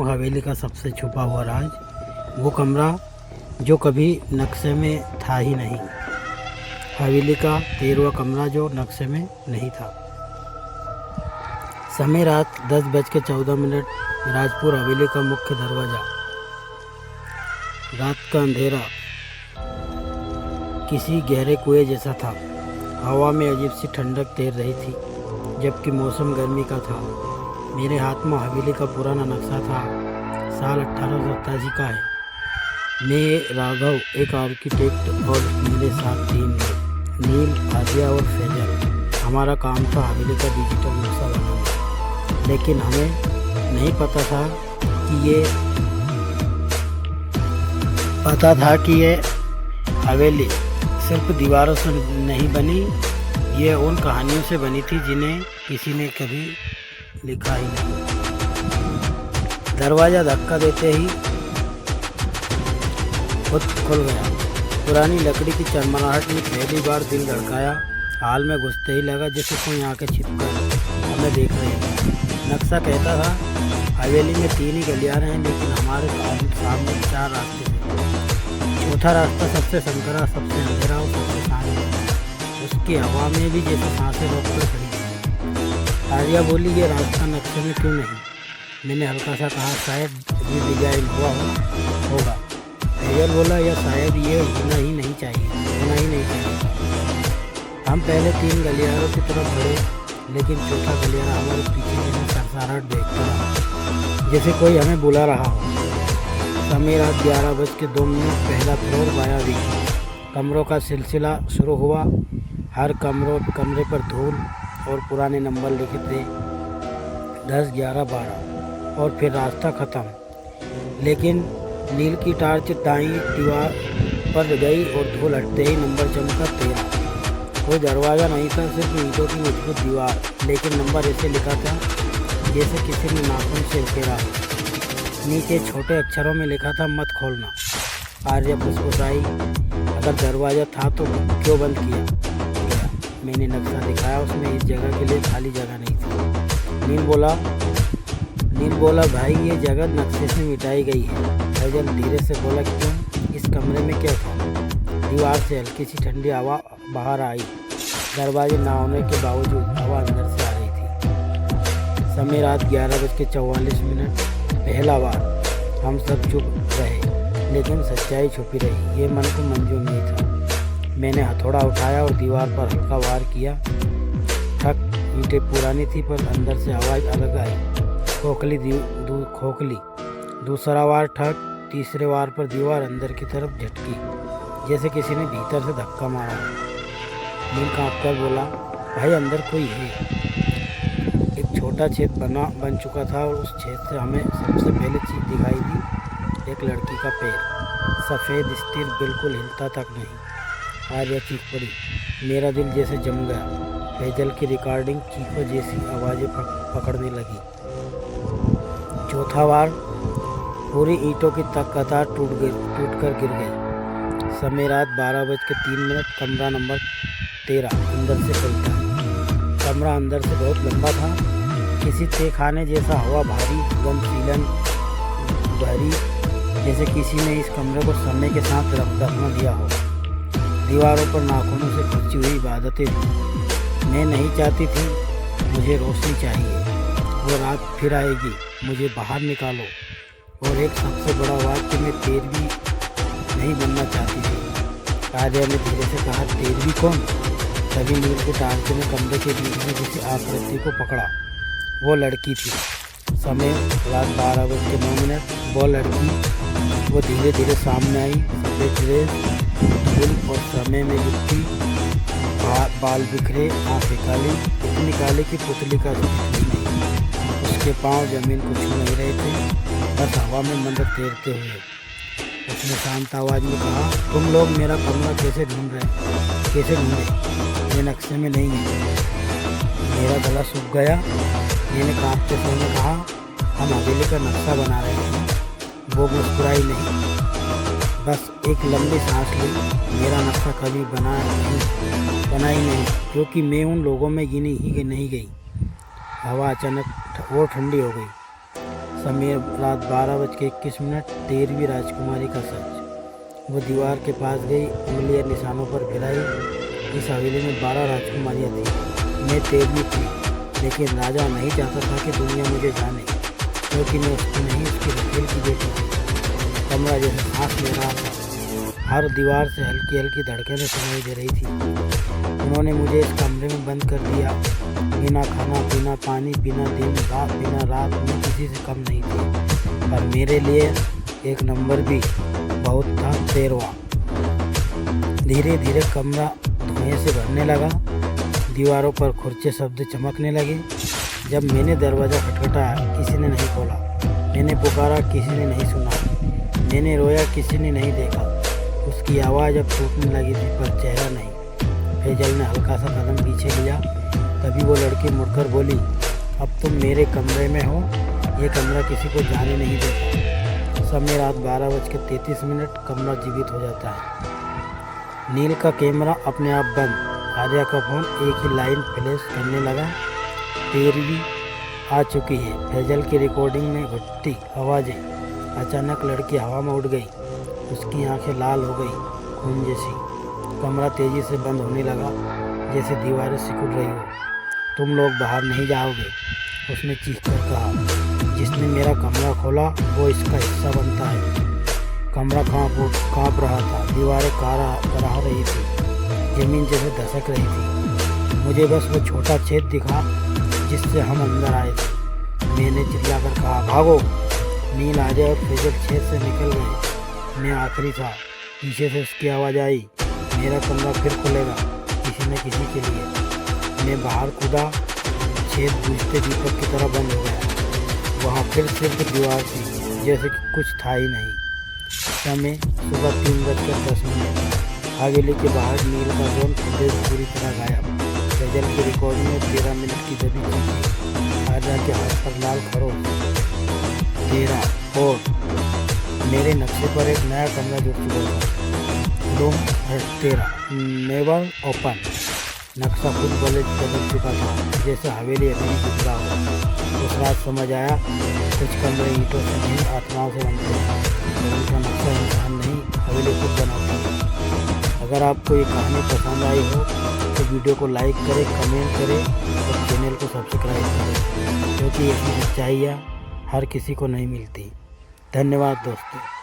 हवेली का सबसे छुपा हुआ राज, वो कमरा जो कभी नक्शे में था ही नहीं। हवेली का 13वां कमरा जो नक्शे में नहीं था। समय रात 10:14। राजपुर हवेली का मुख्य दरवाज़ा। रात का अंधेरा किसी गहरे कुएं जैसा था। हवा में अजीब सी ठंडक तैर रही थी, जबकि मौसम गर्मी का था। मेरे हाथ में हवेली का पुराना नक्शा था। साल 1887 का है। मैं, राघव, एक आर्किटेक्ट और मेरे साथ 3 लोग, नील, आदिया और फैजल। हमारा काम था हवेली का डिजिटल नक्शा बनाना, लेकिन हमें नहीं पता था कि ये हवेली सिर्फ दीवारों से नहीं बनी, ये उन कहानियों से बनी थी जिन्हें किसी ने कभी लिखा ही नहीं। दरवाज़ा धक्का देते ही खुद खुल गया। पुरानी लकड़ी की चरमराहट ने पहली बार दिल धड़काया। हाल में घुसते ही लगा जैसे कोई आंखें छिपकर हमें देख रही है। नक्शा कहता था हवेली में 3 ही गलियारे हैं, लेकिन हमारे सामने 4 रास्ते थे। चौथा रास्ता सबसे संकरा, सबसे अंधेरा और सबसे शांत। उसकी हवा में भी जैसे सांसें रोककर खड़ी। आर्या बोली, ये रास्ता नक्शे में क्यों नहीं? मैंने हल्का सा कहा, शायद ये डिजाइन होगा। फैजल बोला, या शायद ये होना ही नहीं चाहिए। हम पहले 3 गलियारों की तरफ बढ़े, लेकिन चौथा गलियारा हमारे पीछे जैसे सरसराहट देखता रहा, जैसे कोई हमें बुला रहा हो। समय रात 11:02। पहला फ्लोर बाया भी। कमरों का सिलसिला शुरू हुआ। हर कमरे पर धूल और पुराने नंबर लिखे थे, 10, 11, 12। और फिर रास्ता ख़त्म। लेकिन नील की टार्च दाईं दीवार पर गई और धूल हटते ही नंबर चमका 13। कोई दरवाज़ा नहीं था, सिर्फ ईंटों की मजबूत दीवार, लेकिन नंबर ऐसे लिखा था जैसे किसी ने नाखून से उकेरा। नीचे छोटे अक्षरों में लिखा था, मत खोलना। आर्या फुसफुसाई, अगर दरवाज़ा था तो क्यों बंद किया गया? मैंने नक्शा दिखाया, उसमें इस जगह के लिए खाली जगह नहीं थी। नील बोला, भाई ये जगह नक्शे से मिटाई गई है। फैजल धीरे से बोला, क्यों? इस कमरे में क्या था? दीवार से हल्की सी ठंडी हवा बाहर आई। दरवाजे ना होने के बावजूद हवा अंदर से आ रही थी। समय रात 11:44। पहला बार हम सब चुप रहे, लेकिन सच्चाई छुपी रही। ये मन को मंजूर नहीं था। मैंने हथौड़ा उठाया और दीवार पर हल्का वार किया। ठक। ईंटें पुरानी थी, पर अंदर से आवाज़ अलग आई, खोखली। दूसरा वार, ठक। तीसरे वार पर दीवार अंदर की तरफ झटकी, जैसे किसी ने भीतर से धक्का मारा। नील कांपकर बोला, भाई अंदर कोई है। एक छोटा छेद बन चुका था और उस छेद से हमें सबसे पहले चीज दिखाई दी, एक लड़की का पैर, सफ़ेद, स्थिर, बिल्कुल हिलता तक नहीं। आर्या चीख पड़ी। मेरा दिल जैसे जम गया। फैजल की रिकॉर्डिंग चीखों जैसी आवाज़ें पकड़ने लगी। चौथा वार, पूरी ईंटों की कतार टूटकर गिर गई। समय रात 12:03। कमरा नंबर 13 अंदर से खुलता है। कमरा अंदर से बहुत लंबा था, किसी तहखाने जैसा। हवा भारी, गंध भरी, जैसे किसी ने इस कमरे को समय के साथ दफना दिया हो। दीवारों पर नाखूनों से खर्ची हुई इबादतें थी। मैं नहीं चाहती थी, मुझे रोशनी चाहिए। वो रात फिर आएगी, मुझे बाहर निकालो। और एक सबसे बड़ा वाक्य, मैं 13वीं नहीं बनना चाहती थी। आर्या ने धीरे से कहा, 13वीं कौन? तभी नील के टार्च ने कमरे के बीच में किसी आकृति को पकड़ा। वो लड़की थी। समय रात 12:09। वो लड़की, वो धीरे धीरे सामने आई। सफ़ेद ड्रेस, फूल और समय में लिपटी, बाल बिखरे, आँखें काली, इतनी काली कि पुतली का नहीं। उसके पाँव जमीन को छू नहीं रहे थे, बस हवा में मंद तैरते हुए। उसने शांत आवाज़ में कहा, तुम लोग मेरा कमरा कैसे ढूंढे? ये नक्शे में नहीं है। मेरा गला सूख गया। मैंने कांपते स्वर में कहा, हम हवेली का नक्शा बना रहे हैं। वो मुस्कुराई नहीं, बस एक लंबी सांस ली। मेरा नक्शा कभी बना ही नहीं, क्योंकि मैं उन लोगों में गिनी ही नहीं गई। हवा अचानक और ठंडी हो गई। समीर रात 12:21 13वीं राजकुमारी का सच। वो दीवार के पास गई, उंगलियां निशानों पर भिड़ाई। इस हवेली में 12 राजकुमारियाँ थी, मैं 13वीं थी। लेकिन राजा नहीं चाहता था कि दुनिया मुझे जाने, क्योंकि मैं उसकी नहीं, उसकी वकील की बेटी थी। कमरा जैसे सांस ले रहा था, हर दीवार से हल्की हल्की धड़कनें सुनाई दे रही थी। उन्होंने मुझे इस कमरे में बंद कर दिया, बिना खाना, बिना पानी, बिना दिन रात, बिना रात। मैं किसी से कम नहीं थी, पर मेरे लिए एक नंबर भी बहुत था, 13वां। धीरे धीरे कमरा धुएं से भरने लगा, दीवारों पर खुरचे शब्द चमकने लगे। जब मैंने दरवाज़ा खटखटाया, किसी ने नहीं खोला। मैंने पुकारा, किसी ने नहीं सुना। मैंने रोया, किसी ने नहीं देखा। उसकी आवाज़ अब टूटने लगी थी, पर चेहरा नहीं। फैजल ने हल्का सा कदम पीछे लिया। तभी वो लड़की मुड़कर बोली, अब तुम मेरे कमरे में हो, ये कमरा किसी को जाने नहीं देता। समय रात 12:33, कमरा जीवित हो जाता है। नील का कैमरा अपने आप बंद। आर्या का फ़ोन एक ही लाइन फ्लैश करने लगा, 13वीं आ चुकी है। फैजल की रिकॉर्डिंग में घुटती आवाज़ें। अचानक लड़की हवा में उड़ गई, उसकी आंखें लाल हो गई, खून जैसी। कमरा तेज़ी से बंद होने लगा, जैसे दीवारें सिकुड़ रही हो। तुम लोग बाहर नहीं जाओगे, उसने चीख कर कहा। जिसने मेरा कमरा खोला वो इसका हिस्सा बनता है। कमरा काँप रहा था, दीवारें कराह रही थी, ज़मीन जैसे धसक रही थी। मुझे बस वो छोटा छेद दिखा जिससे हम अंदर आए थे। मैंने चिल्लाकर कहा, भागो। नील आ जाए और फैजल छेद से निकल गए। मैं आखिरी था। पीछे से उसकी आवाज़ आई, मेरा कमरा फिर खुलेगा, किसी न किसी के लिए। मैं बाहर कूदा, छेद बुझते दीपक की तरह बंद हो गया। वहाँ फिर सिर्फ दीवार थी, जैसे कि कुछ था ही नहीं। समय सुबह 3:10। हवेली के बाहर नील का ड्रोन फुटेज पूरी तरह गायब। फैजल की रिकॉर्डिंग में 13 मिनट की दबी थी। आर्या के हाथ पर लाल खरोच, 13 और मेरे नक्शे पर एक नया कमरा जुड़ चुका था। Room 13 never open. नक्शा खुद बदल चुका था, जैसे हवेली अभी गुजरा हो। उस रात समझ आया, कुछ कमरे ईंटों से नहीं, आत्माओं से बनते हैं। उनका नक्शा इंसान नहीं, हवेली खुद बनाता है। अगर आपको ये कहानी पसंद आई हो तो वीडियो को लाइक करें, कमेंट करें और चैनल को सब्सक्राइब करें, क्योंकि ऐसी सच्चाइयाँ हर किसी को नहीं मिलती। धन्यवाद दोस्तों।